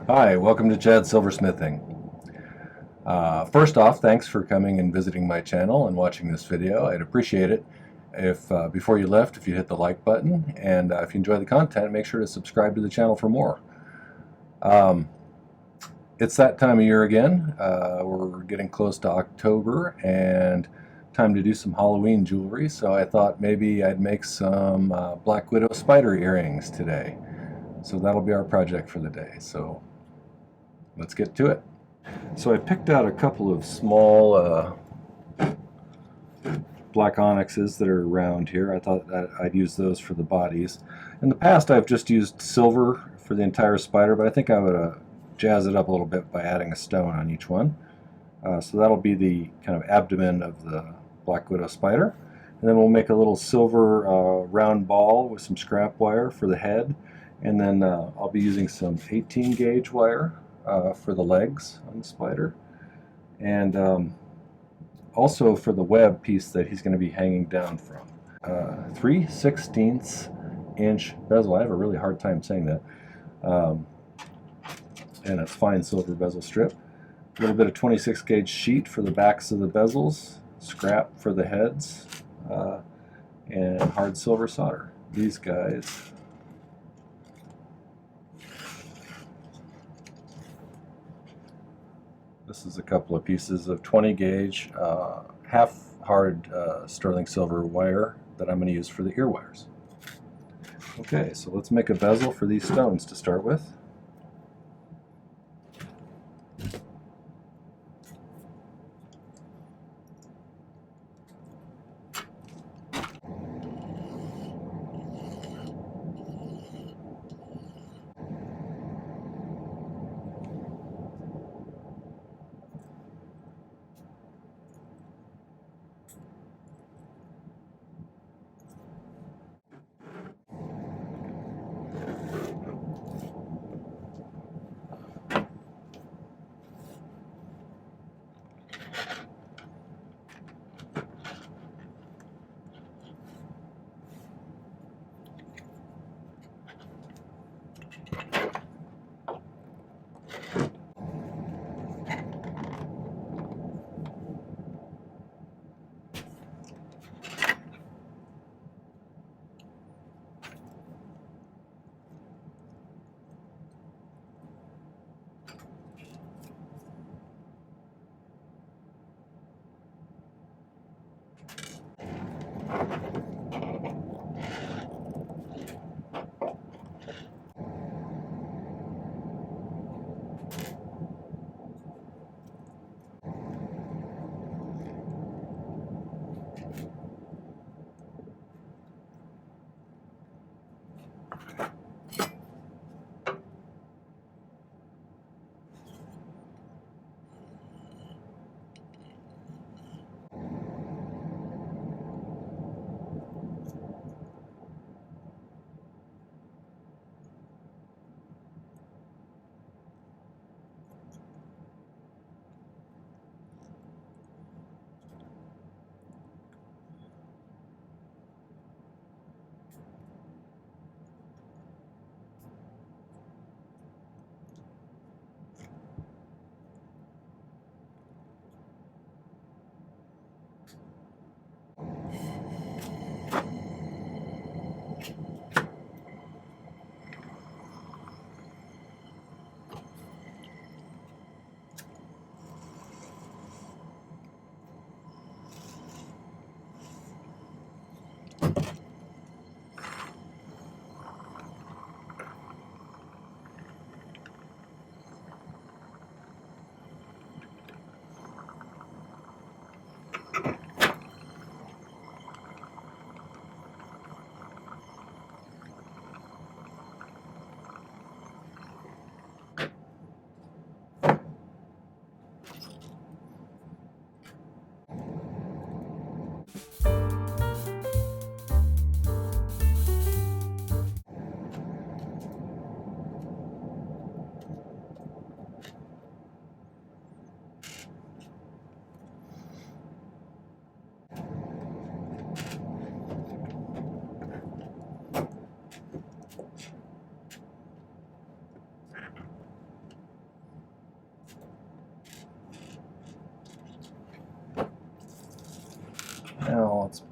Hi, welcome to Chad's Silversmithing. First off, thanks for coming and visiting my channel and watching this video. I'd appreciate it if before you left, if you hit the like button, and if you enjoy the content, make sure to subscribe to the channel for more. It's that time of year again. We're getting close to October and time to do some Halloween jewelry, so I thought maybe I'd make some Black Widow spider earrings today. So that'll be our project for the day. So let's get to it. So I picked out a couple of small Black Onyxes that are around here. I thought that I'd use those for the bodies. In the past I've just used silver for the entire spider, but I think I would jazz it up a little bit by adding a stone on each one. So that'll be the kind of abdomen of the Black Widow spider. And then we'll make a little silver round ball with some scrap wire for the head. And then I'll be using some 18 gauge wire for the legs on the spider. And also for the web piece that he's going to be hanging down from. 3/16 inch bezel. I have a really hard time saying that. And it's fine silver bezel strip. A little bit of 26 gauge sheet for the backs of the bezels, scrap for the heads, and hard silver solder. These guys. This is a couple of pieces of 20 gauge, half hard sterling silver wire that I'm going to use for the ear wires. Okay, so let's make a bezel for these stones to start with.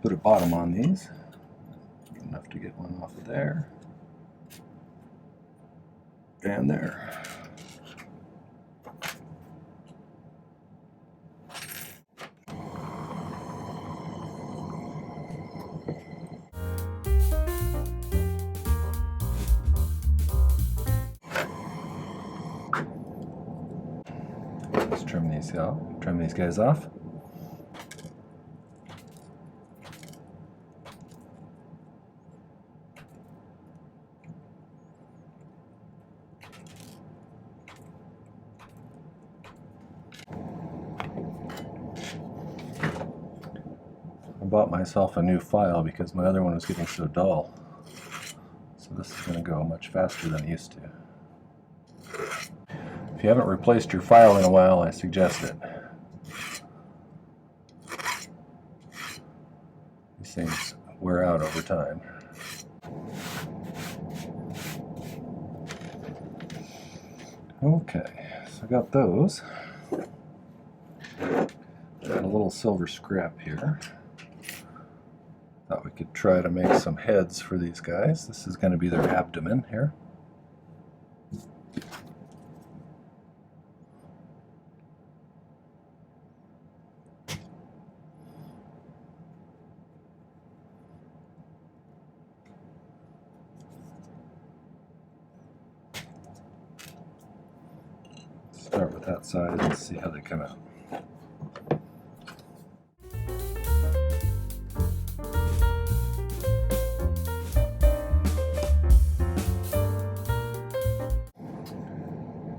Put a bottom on these. Enough to get one off of there. And there. Let's trim these out. Trim these guys off. I bought myself a new file because my other one was getting so dull. So this is going to go much faster than it used to. If you haven't replaced your file in a while, I suggest it. These things wear out over time. Okay, so I got those. Got a little silver scrap here. Thought we could try to make some heads for these guys. This is going to be their abdomen here. Start with that side and see how they come out.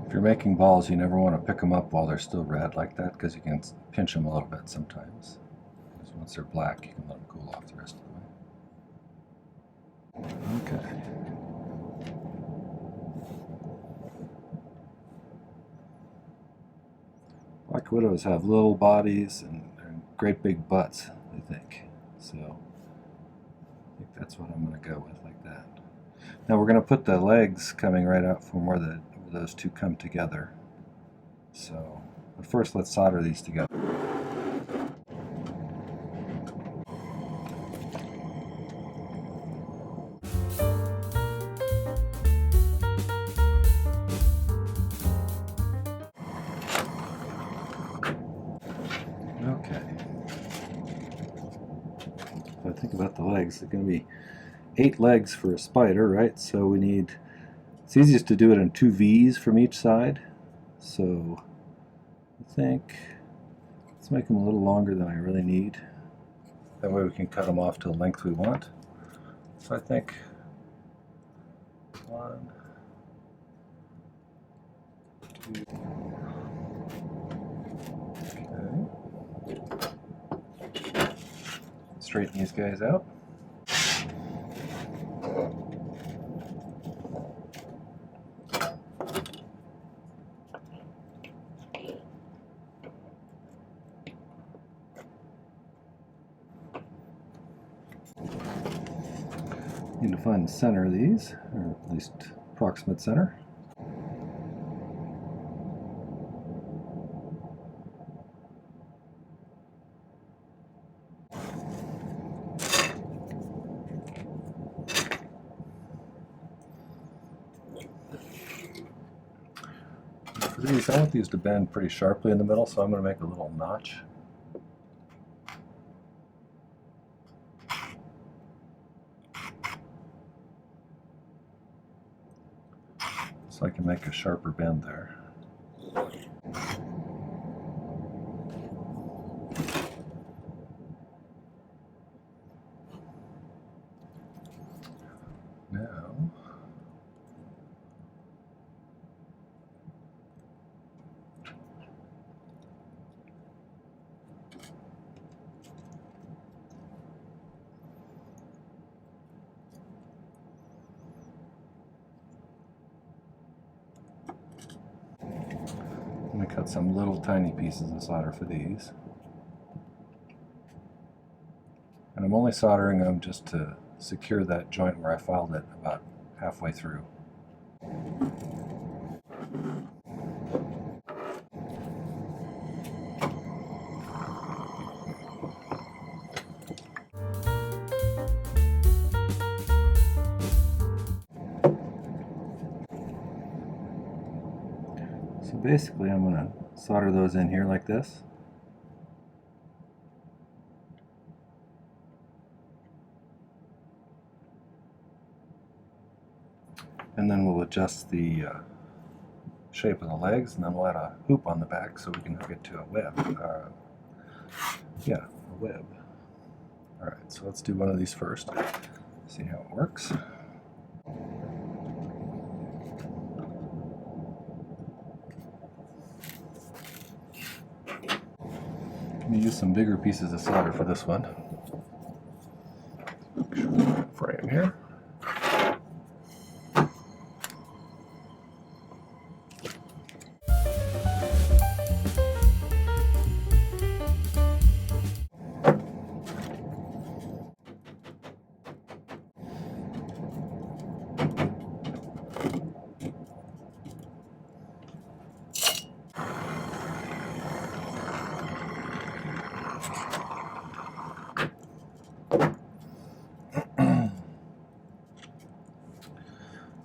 If you're making balls, you never want to pick them up while they're still red like that, because you can pinch them a little bit sometimes. Because once they're black, you can let them cool off the rest of the way. Okay. Black widows have little bodies and great big butts, I think. So I think that's what I'm going to go with, like that. Now we're going to put the legs coming right out from where those two come together. So, but first let's solder these together. Okay. If I think about the legs, they're going to be 8 legs for a spider, right? So we need, it's easiest to do it in 2 V's from each side. So I think let's make them a little longer than I really need. That way we can cut them off to the length we want. So I think 1, 2. Okay. Straighten these guys out. Need to find the center of these, or at least approximate center. For these, I want these to bend pretty sharply in the middle, so I'm going to make a little notch. So I can make a sharper bend there. Now, I'm going to cut some little tiny pieces of solder for these. And I'm only soldering them just to secure that joint where I filed it about halfway through. So basically I'm going to solder those in here like this. And then we'll adjust the shape of the legs, and then we'll add a hoop on the back so we can hook it to a web. Yeah, a web. Alright, so let's do one of these first. See how it works. I'm going to use some bigger pieces of solder for this one. Frame here.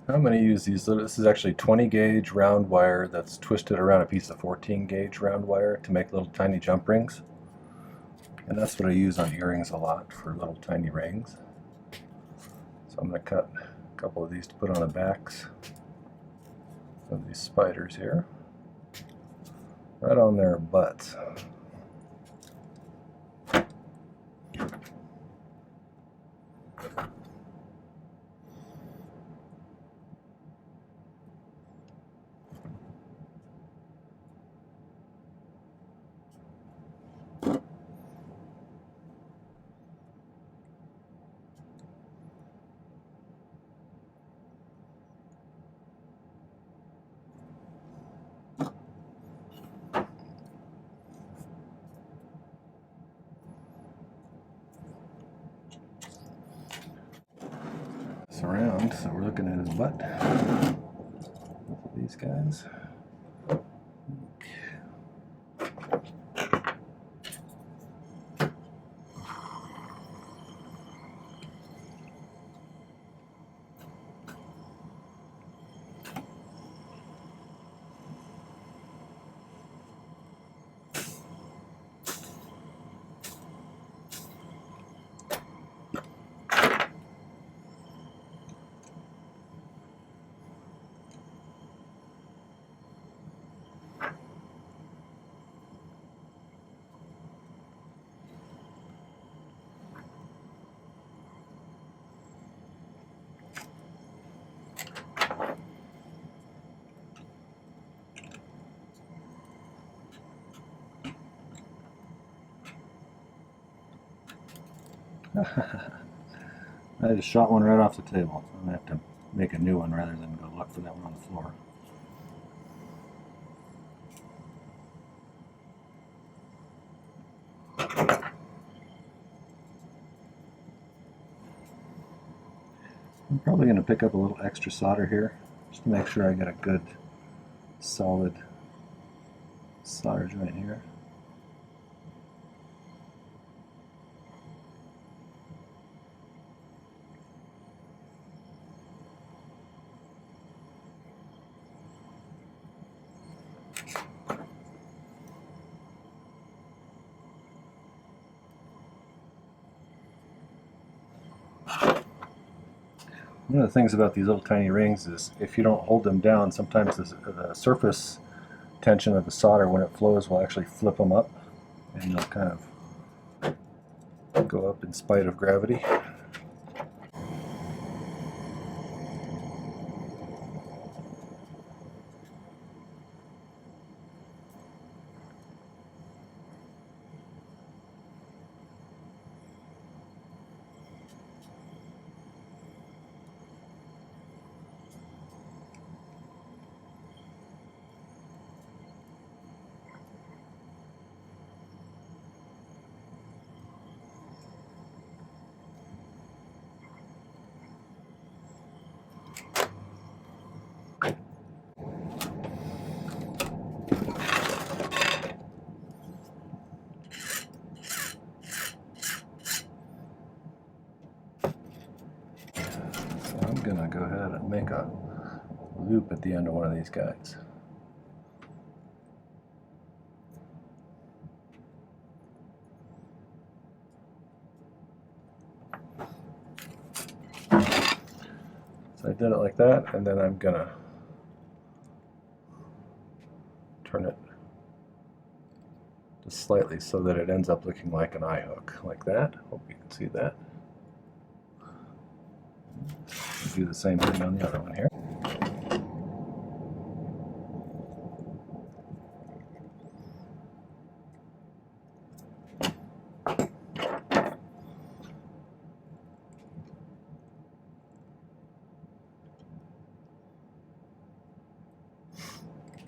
I'm going to use these little, this is actually 20 gauge round wire that's twisted around a piece of 14 gauge round wire to make little tiny jump rings. And that's what I use on earrings a lot, for little tiny rings. So I'm going to cut a couple of these to put on the backs of these spiders here. Right on their butts. Around, so we're looking at his butt. These guys. I just shot one right off the table. So I'm going to have to make a new one rather than go look for that one on the floor. I'm probably going to pick up a little extra solder here just to make sure I get a good solid solder joint here. One of the things about these little tiny rings is if you don't hold them down, sometimes the surface tension of the solder when it flows will actually flip them up, and they'll kind of go up in spite of gravity. I'm going to go ahead and make a loop at the end of one of these guys. did it like that, and then I'm gonna turn it just slightly so that it ends up looking like an eye hook, like that. Hope you can see that. Do the same thing on the other one here.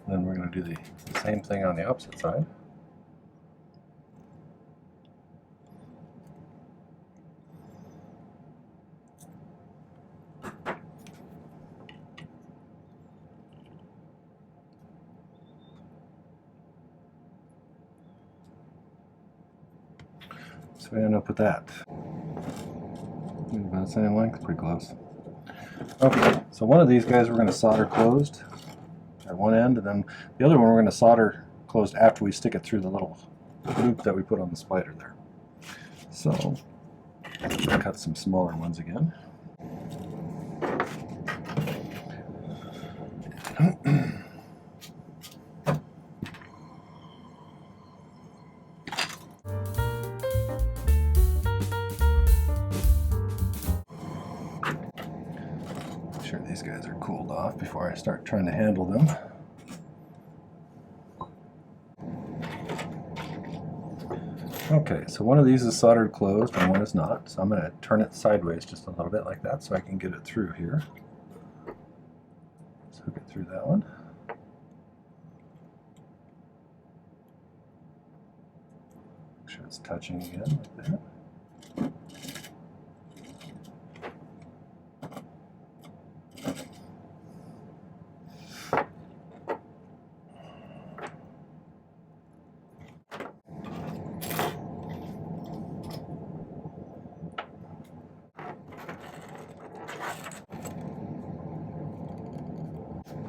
Then we're going to do the same thing on the opposite side. So we end up with that. About the same length, pretty close. Okay, so one of these guys we're going to solder closed at one end, and then the other one we're going to solder closed after we stick it through the little loop that we put on the spider there. So, cut some smaller ones again. Make sure these guys are cooled off before I start trying to handle them. Okay, so one of these is soldered closed and one is not, so I'm going to turn it sideways just a little bit like that so I can get it through here. Let's hook it through that one. Make sure it's touching again like that.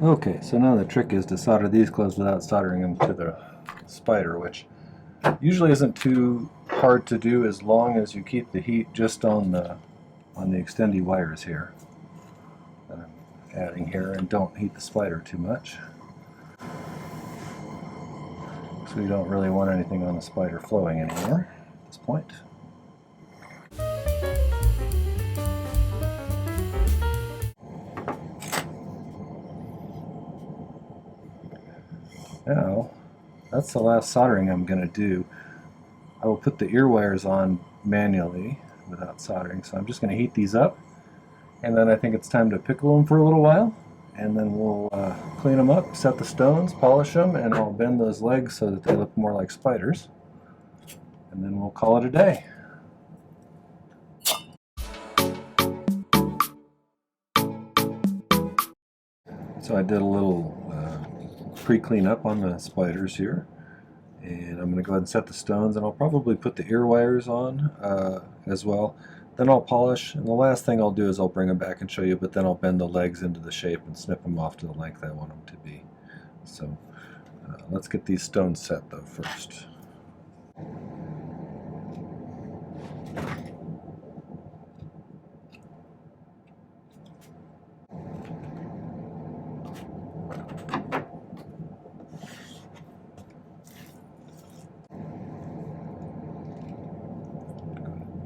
Okay, so now the trick is to solder these closed without soldering them to the spider, which usually isn't too hard to do as long as you keep the heat just on the extendy wires here that I'm adding here, and don't heat the spider too much. So we don't really want anything on the spider flowing anymore at this point. Now, that's the last soldering I'm going to do. I will put the ear wires on manually without soldering, so I'm just going to heat these up, and then I think it's time to pickle them for a little while, and then we'll clean them up, set the stones, polish them, and I'll bend those legs so that they look more like spiders, and then we'll call it a day. So I did a little pre-clean up on the spiders here, and I'm going to go ahead and set the stones, and I'll probably put the ear wires on as well. Then I'll polish, and the last thing I'll do is I'll bring them back and show you, but then I'll bend the legs into the shape and snip them off to the length I want them to be. So let's get these stones set though first.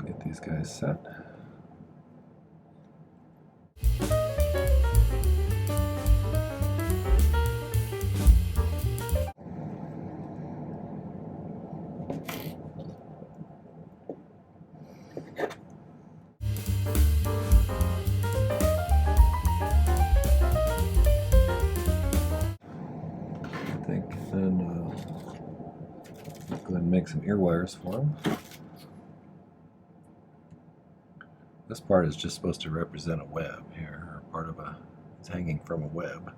Get these guys set. Then go ahead and make some ear wires for them. This part is just supposed to represent a web here, or part of a, it's hanging from a web.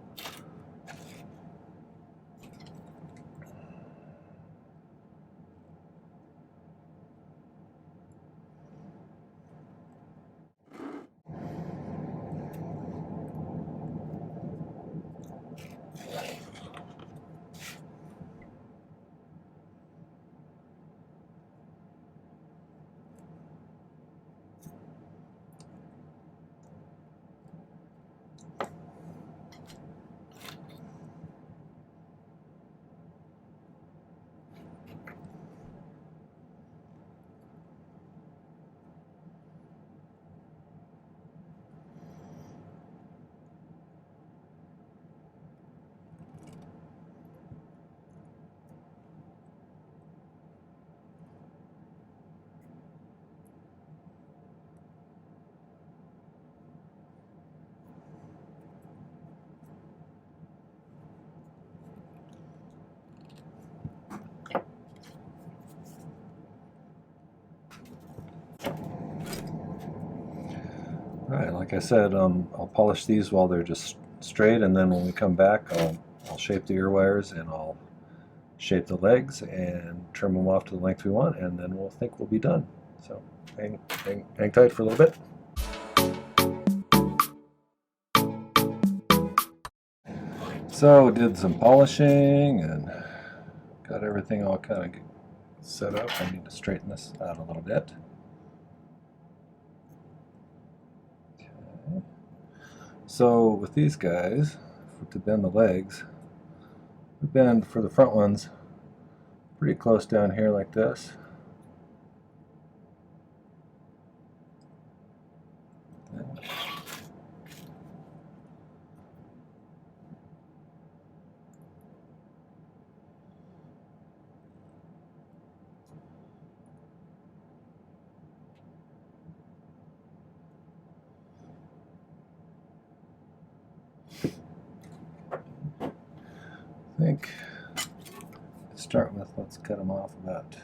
Like I said, I'll polish these while they're just straight, and then when we come back, I'll shape the ear wires and I'll shape the legs and trim them off to the length we want, and then we'll think we'll be done. So hang tight for a little bit. So did some polishing and got everything all kind of set up. I need to straighten this out a little bit. Okay. So with these guys, to bend the legs, we bend for the front ones pretty close down here like this. I think to start with, let's cut them off about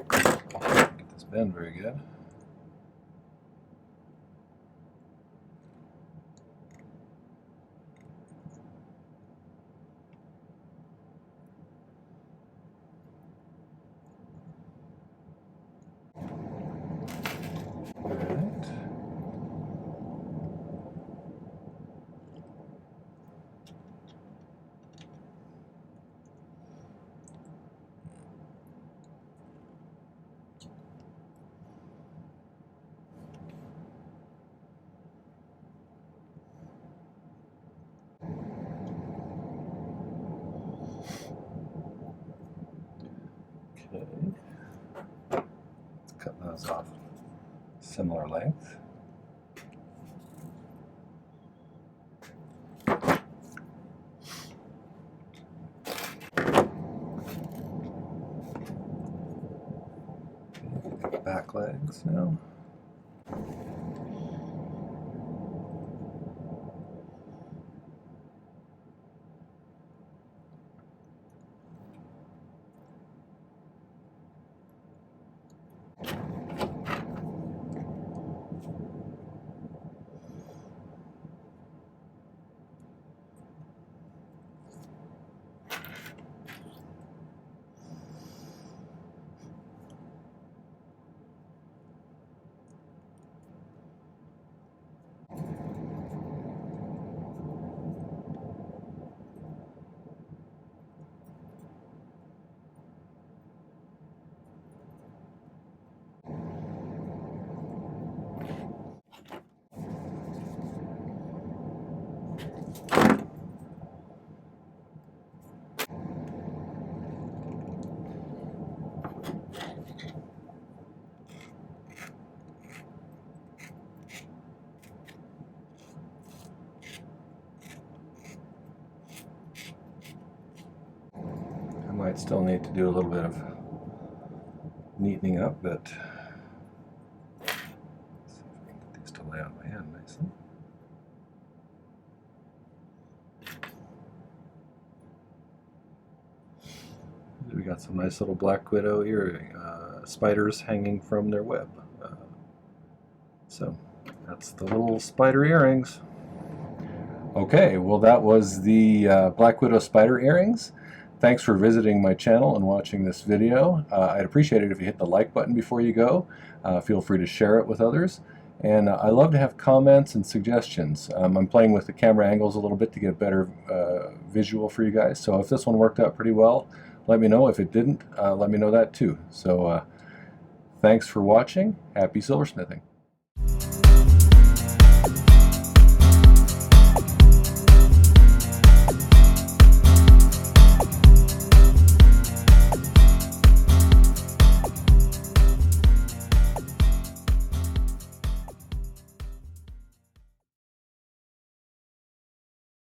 get this bend very good. Okay, let's cut those off similar length. Back legs now. Might still need to do a little bit of neatening up, but let's see if I can get these to lay on my hand nicely. We got some nice little black widow earring spiders hanging from their web. So that's the little spider earrings. Okay, well that was the Black Widow spider earrings. Thanks for visiting my channel and watching this video. I'd appreciate it if you hit the like button before you go. Feel free to share it with others. And I love to have comments and suggestions. I'm playing with the camera angles a little bit to get a better visual for you guys. So if this one worked out pretty well, let me know. If it didn't, let me know that too. So thanks for watching. Happy silversmithing.